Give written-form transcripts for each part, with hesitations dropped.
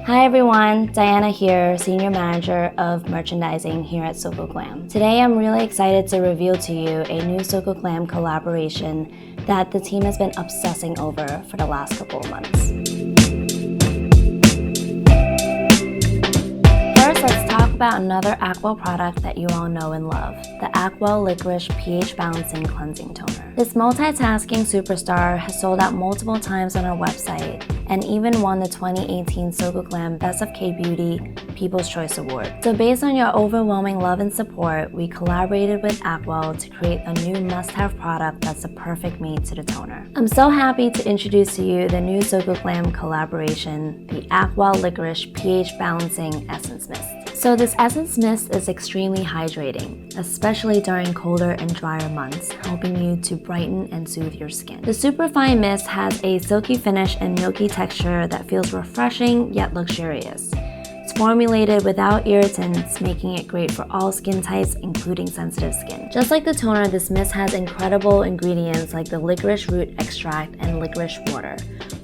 Hi everyone, Diana here, Senior Manager of Merchandising here at Soko Glam. Today I'm really excited to reveal to you a new Soko Glam collaboration that the team has been obsessing over for the last couple of months. First, let's talk about another Acwell product that you all know and love, the Acwell Licorice pH Balancing Cleansing Toner. This multitasking superstar has sold out multiple times on our website and even won the 2018 Soko Glam Best of K-Beauty People's Choice Award. So based on your overwhelming love and support, we collaborated with Acwell to create a new must-have product that's the perfect mate to the toner. I'm so happy to introduce to you the new Soko Glam collaboration, the Acwell Licorice pH Balancing Essence Mist. So this essence mist is extremely hydrating, especially during colder and drier months, helping you to brighten and soothe your skin. The superfine mist has a silky finish and milky texture that feels refreshing yet luxurious. It's formulated without irritants, making it great for all skin types, including sensitive skin. Just like the toner, this mist has incredible ingredients like the licorice root extract and licorice water,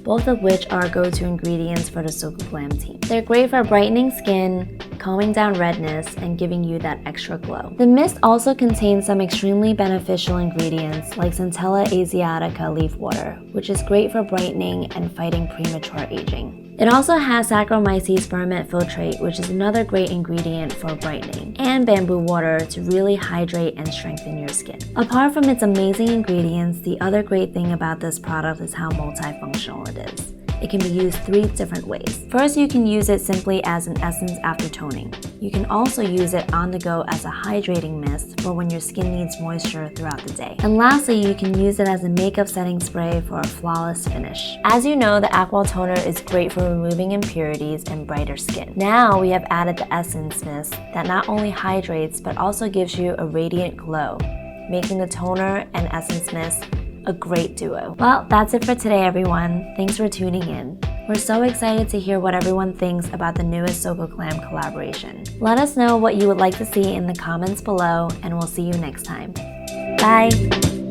both of which are go-to ingredients for the Soko Glam team. They're great for brightening skin, calming down redness, and giving you that extra glow. The mist also contains some extremely beneficial ingredients like Centella asiatica leaf water, which is great for brightening and fighting premature aging. It also has Saccharomyces ferment filtrate, which is another great ingredient for brightening, and bamboo water to really hydrate and strengthen your skin. Apart from its amazing ingredients, the other great thing about this product is how multifunctional it is. It can be used 3 different ways. First, you can use it simply as an essence after toning. You can also use it on the go as a hydrating mist for when your skin needs moisture throughout the day. And lastly, you can use it as a makeup setting spray for a flawless finish. As you know, the Acwell toner is great for removing impurities and brighter skin. Now we have added the essence mist that not only hydrates but also gives you a radiant glow, making the toner and essence mist a great duo. Well, that's it for today, everyone. Thanks for tuning in. We're so excited to hear what everyone thinks about the newest Soko Glam collaboration. Let us know what you would like to see in the comments below, and we'll see you next time. Bye!